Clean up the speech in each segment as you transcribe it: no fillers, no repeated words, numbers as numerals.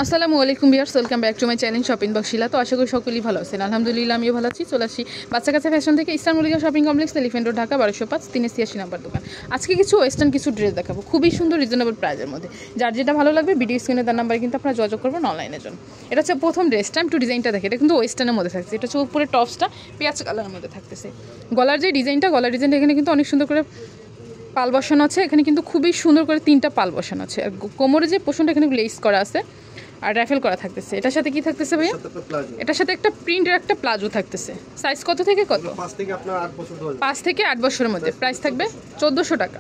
আসসালামু আলাইকুম viewers, welcome back to my channel shopping বক্সিলা। তো আশা করি সকলেই ভালো আছেন। আলহামদুলিল্লাহ আমিও ভালো আছি। চলে আসি বাচ্চা কাচ্চা ফ্যাশন থেকে, eastern Mallika shopping complex, elephant road, Dhaka 1205 386 number দোকান। আজকে কিছু ওয়েস্টার্ন কিছু ড্রেস দেখাবো খুবই সুন্দর রিজনেবল প্রাইসের মধ্যে। যার যেটা ভালো লাগবে ভিডিও স্ক্রিনে তার নাম্বারে কিন্তু আপনারা যোগাযোগ করবেন অনলাইনের জন্য। এটা হচ্ছে প্রথম ড্রেসটা, একটু ডিজাইনটা দেখে, এটা কিন্তু ওয়েস্টার্নের মধ্যে থাকছে। এটা হচ্ছে উপরে টপসটা পেঁয়াজ কালারের মধ্যে থাকতেছে। গলার যে ডিজাইনটা, গলার ডিজাইনটা এখানে কিন্তু অনেক সুন্দর করে পাল বসানো আছে। এখানে কিন্তু খুবই সুন্দর করে 3টা পাল বসানো আছে। আর কোমরে যে পোষণটা এখানে লেস করা আছে আর রাফেল করা থাকতেছে। এটার সাথে কি থাকতেছে ভাইয়া? এটার সাথে একটা প্রিন্টের একটা প্লাজো থাকতেছে। সাইজ কত থেকে কত? 5 থেকে 8 বছরের মধ্যে। প্রাইস থাকবে 1400 টাকা।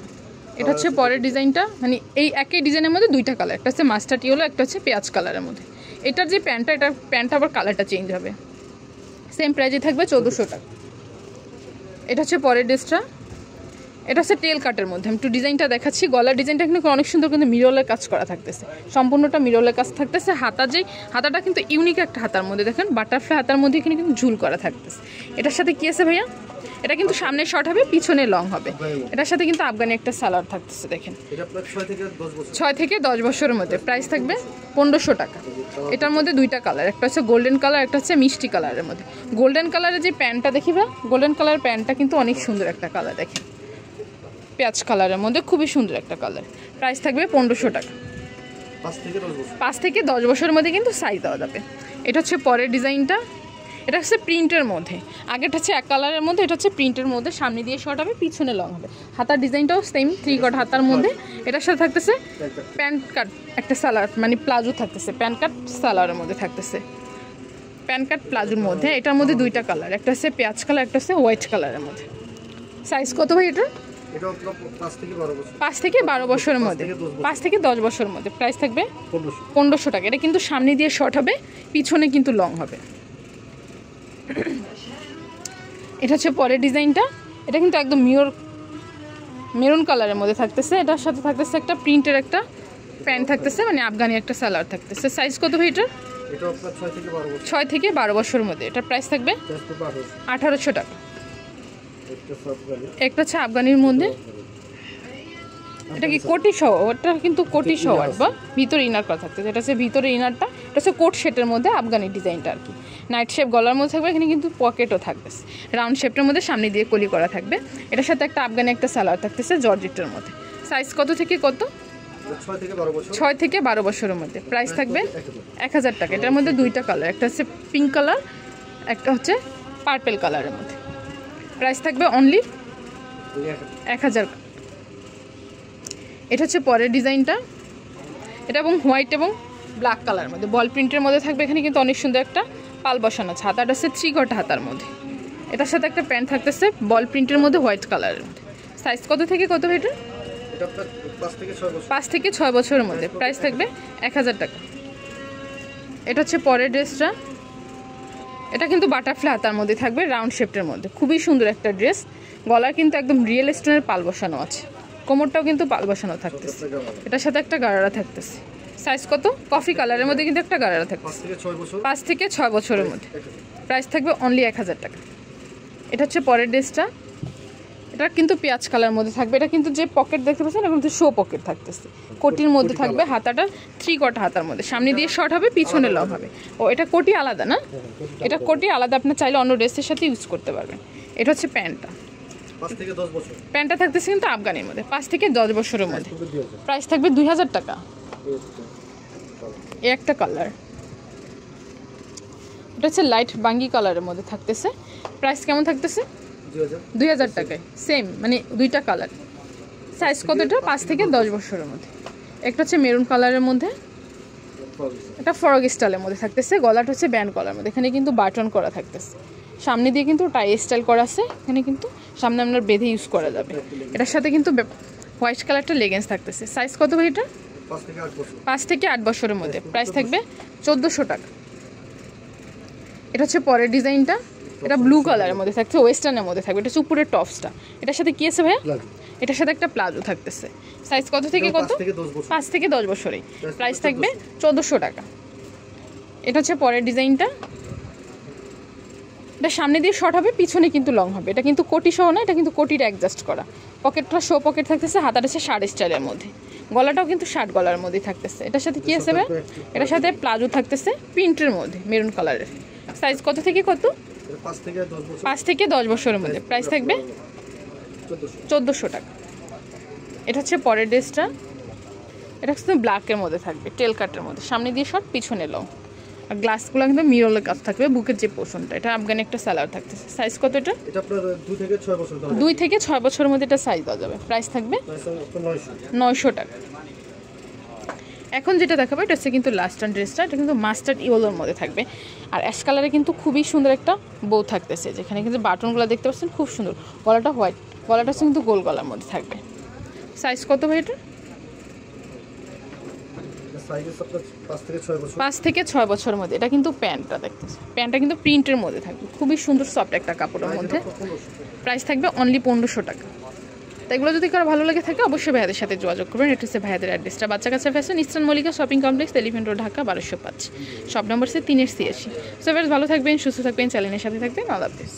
এটা হচ্ছে পরের ডিজাইনটা, মানে এই একই ডিজাইনের মধ্যে 2টা কালার, একটা হচ্ছে মাস্টার্ড ইয়েলো, একটা হচ্ছে পেঁয়াজ কালারের মধ্যে। এটার যে প্যান্টটা, এটার প্যান্টটা আবার কালারটা চেঞ্জ হবে। সেম প্রাইসে থাকবে 1400 টাকা। এটা হচ্ছে পরের ড্রেসটা, এটা হচ্ছে টেল কাটের মধ্যে। আমি একটু ডিজাইনটা দেখাচ্ছি। গলার ডিজাইনটা কিন্তু অনেক সুন্দর কিন্তু মিররের কাজ করা থাকতেছে, সম্পূর্ণটা মিররের কাজ থাকতেছে। হাতাটা কিন্তু ইউনিক একটা হাতার মধ্যে, দেখেন বাটারফ্লাই হাতার মধ্যে এখানে কিন্তু ঝুল করা থাকতেছে। এটার সাথে কি আছে ভাইয়া? এটা কিন্তু সামনে শর্ট হবে, পিছনে লং হবে। এটার সাথে কিন্তু আফগানি একটা সালোয়ার থাকতেছে, দেখেন 6 থেকে 10 বছরের মধ্যে। প্রাইস থাকবে 1500 টাকা। এটার মধ্যে 2টা কালার, একটা হচ্ছে গোল্ডেন কালার, একটা হচ্ছে মিষ্টি কালারের মধ্যে। গোল্ডেন কালারের যে প্যান্টটা দেখিবা, গোল্ডেন কালার প্যান্টটা কিন্তু অনেক সুন্দর একটা কালার, দেখেন পেঁয়াজ কালারের মধ্যে খুবই সুন্দর একটা কালার। প্রাইস থাকবে 1500 টাকা। 5 থেকে 10 বছরের মধ্যে কিন্তু সাইজ দেওয়া যাবে। এটা হচ্ছে পরের ডিজাইনটা, এটা হচ্ছে প্রিন্টের মধ্যে। আগেটা হচ্ছে এক কালারের মধ্যে, এটা হচ্ছে প্রিন্টের মধ্যে। সামনে দিয়ে শর্ট হবে, পিছনে লং হবে। হাতার ডিজাইনটাও সেম 3 কট হাতার মধ্যে। এটার সাথে থাকতেছে প্যান্ট কাট একটা সালোয়ার, মানে প্লাজো থাকতেছে, প্যান্ট কাট সালোয়ারের মধ্যে থাকতেছে, প্যান্ট কাট প্লাজোর মধ্যে। এটার মধ্যে 2টা কালার, একটা হচ্ছে পেঁয়াজ কালার, একটা হচ্ছে হোয়াইট কালারের মধ্যে। সাইজ কত ভাই এটা? 5 থেকে 12 বছরের মধ্যে, 5 থেকে 10 বছরের মধ্যে। প্রাইস থাকবে 1500 টাকা। এটা কিন্তু সামনে দিয়ে শর্ট হবে, পিছনে কিন্তু লং হবে। এটা হচ্ছে পরের ডিজাইনটা, এটা কিন্তু একদম মেরুন কালারের মধ্যে থাকতেছে। এটার সাথে থাকতেছে একটা প্রিন্টের একটা প্যান্ট থাকতেছে, মানে আফগানি একটা সালোয়ার থাকতেছে। সাইজ কত ভাই এটা? 6 থেকে 12 বছরের মধ্যে। এটার প্রাইস থাকবে 1800 টাকা। একটা হচ্ছে আফগানির মধ্যে, এটা কি কোটি সহ? ওটা কিন্তু কোটি সহ বা ভিতরে ইনার করা থাকতেছে। এটা হচ্ছে ভিতরে ইনারটা, এটা হচ্ছে কোট শেটের মধ্যে আফগানি ডিজাইনটা আর কি। নাইট শেপ গলার মধ্যে থাকবে, এখানে কিন্তু পকেটও থাকতেছে রাউন্ড শেপটার মধ্যে, সামনে দিয়ে কলি করা থাকবে। এটার সাথে একটা আফগানি একটা সালোয়ার থাকতেছে জর্জেটের মধ্যে। সাইজ কত থেকে কত? 6 থেকে 12 বছরের মধ্যে। প্রাইস থাকবে 1000 টাকা। এটার মধ্যে 2টা কালার, একটা হচ্ছে পিঙ্ক কালার, একটা হচ্ছে পার্পেল কালারের মধ্যে। প্রাইস থাকবে অনলি 1000। এটা হচ্ছে পরের ডিজাইনটা, এটা এবং হোয়াইট এবং ব্ল্যাক কালারের মধ্যে বল প্রিন্টের মধ্যে থাকবে। এখানে কিন্তু অনেক সুন্দর একটা পাল বসানো আছে। হাতাটা হচ্ছে 3 কট হাতার মধ্যে। এটার সাথে একটা প্যান্ট থাকতেছে বল প্রিন্টের মধ্যে হোয়াইট কালারের মধ্যে। সাইজ কত থেকে কত এটা? 5 থেকে 6 বছরের মধ্যে। প্রাইস থাকবে 1000 টাকা। এটা হচ্ছে পরের ড্রেসটা, এটা কিন্তু বাটারফ্লাই হাতার মধ্যে থাকবে, রাউন্ড শেপের মধ্যে। খুবই সুন্দর একটা ড্রেস। গলার কিন্তু একদম রিয়েল স্টোনের পাল বসানো আছে, কোমরটাও কিন্তু পাল বসানো থাকতেছে। এটার সাথে একটা গারারা থাকতেছে। সাইজ কত? কফি কালারের মধ্যে কিন্তু একটা গারারা থাকতেছে। 5 থেকে 6 বছরের মধ্যে। প্রাইস থাকবে অনলি 1000 টাকা। এটা হচ্ছে পরের ড্রেসটা, এটা কিন্তু পেঁয়াজ কালারের মধ্যে থাকবে। এটা কিন্তু যে পকেট দেখতে পাচ্ছেন, এটা কিন্তু শো পকেট থাকতেছে, কোটির মধ্যে থাকবে। হাতাটা 3 কট হাতার মধ্যে, সামনে দিয়ে শর্ট হবে, পিছনে লং হবে। ও এটা কোটি আলাদা না, এটা কোটি আলাদা, আপনি চাইলে অন্য ড্রেসের সাথে ইউজ করতে পারবেন। এটা হচ্ছে প্যান্টটা, প্যান্টটা থাকতেছে কিন্তু আফগানির মধ্যে। 5 থেকে 10 বছরের মধ্যে। প্রাইস থাকবে 2000 টাকা। এই একটা কালার, এটা হচ্ছে লাইট বাঙ্গি কালারের মধ্যে থাকতেছে। প্রাইস কেমন থাকতেছে? 2000 টাকায়। সেম, মানে 2টা কালার। সাইজ কতটা? 5 থেকে 10 বছরের মধ্যে। একটা হচ্ছে মেরুন কালারের মধ্যে, এটা ফরক স্টাইলের মধ্যে থাকতেছে। গলাটা হচ্ছে ব্যান্ড কলার মধ্যে, এখানে কিন্তু বাটন করা থাকতেছে। সামনে দিয়ে কিন্তু টাই স্টাইল করা আছে, এখানে কিন্তু সামনে আপনার বেঁধে ইউজ করা যাবে। এটার সাথে কিন্তু হোয়াইট কালারটা লেগেন্স থাকতেছে। সাইজ কত ভাই এটা? 5 থেকে 8 বছরের মধ্যে। প্রাইস থাকবে 1400 টাকা। এটা হচ্ছে পরের ডিজাইনটা, এটা ব্লু কালারের মধ্যে থাকছে, ওয়েস্টার্নের মধ্যে থাকবে। এটা হচ্ছে উপরের টপসটা। এটার সাথে কি আছে ভাইয়া? এটার সাথে একটা প্লাজো থাকতেছে। সাইজ কত থেকে কত? 5 থেকে 10 বছরেই। প্রাইস থাকবে 1400 টাকা। এটা হচ্ছে পরের ডিজাইনটা, এটা সামনে দিয়ে শর্ট হবে, পিছনে কিন্তু লং হবে। এটা কিন্তু কোটি সহ না, এটা কিন্তু কোটিটা অ্যাডজাস্ট করা। পকেটটা শো পকেট থাকতেছে, হাতাটা আছে শার্ট স্টাইলের মধ্যে, গলাটাও কিন্তু শার্ট গলার মধ্যে থাকতেছে। এটার সাথে কি আছে ভাই? এটার সাথে প্লাজো থাকতেছে প্রিন্টের মধ্যে, মেরুন কালারের। সাইজ কত থেকে কত? 5 থেকে 10 বছরের মধ্যে। প্রাইস থাকবে 1400 টাকা। এটা হচ্ছে পরের ড্রেসটা, এটা হচ্ছে ব্ল্যাকের মধ্যে থাকবে, টেল কাটের মধ্যে, সামনে দিয়ে শর্ট পিছনে লং, আর গ্লাসগুলো কিন্তু মিররের কাজ থাকবে বুকের যে পোর্শনটা। এটা আফগানি একটা সালোয়ার থাকতেছে। সাইজ কত এটা? এটা আপনার 2 থেকে 6 বছর 2 থেকে 6 বছরের মধ্যে এটা সাইজ দেওয়া যাবে। প্রাইস থাকবে 900 টাকা। এখন যেটা দেখাবো এটা হচ্ছে কিন্তু লাস্ট টান ড্রেসটা, এটা কিন্তু মাস্টার্ড ইয়েলোর মধ্যে থাকবে, আর অ্যাশ কালারে কিন্তু খুবই সুন্দর একটা বউ থাকতেছে, যেখানে কিন্তু বাটনগুলো দেখতে পাচ্ছেন খুব সুন্দর। গলাটা হোয়াইট, গলাটা হচ্ছে কিন্তু গোল গলার মধ্যে থাকবে। সাইজ কত ভাই এটা? 5 থেকে 6 বছরের মধ্যে। এটা কিন্তু প্যান্টটা দেখতেছে, প্যান্টটা কিন্তু প্রিন্টের মধ্যে থাকবে, খুবই সুন্দর সফট একটা কাপড়ের মধ্যে। প্রাইস থাকবে অনলি 1500 টাকা। তো এগুলো যদি কারো ভালো লাগে থাকে অবশ্যই ভাইয়াদের সাথে যোগাযোগ করবেন। এটা হচ্ছে ভাইয়াদের অ্যাড্রেসটা, বাচ্চা কাচ্চা fashion, eastern Mallika shopping complex, elephant road, Dhaka 1205। Shop number হচ্ছে 3-86। সো ভালো থাকবেন, সুস্থ থাকবেন, চ্যানেলের সাথে থাকবেন। আল্লাহ হাফেজ।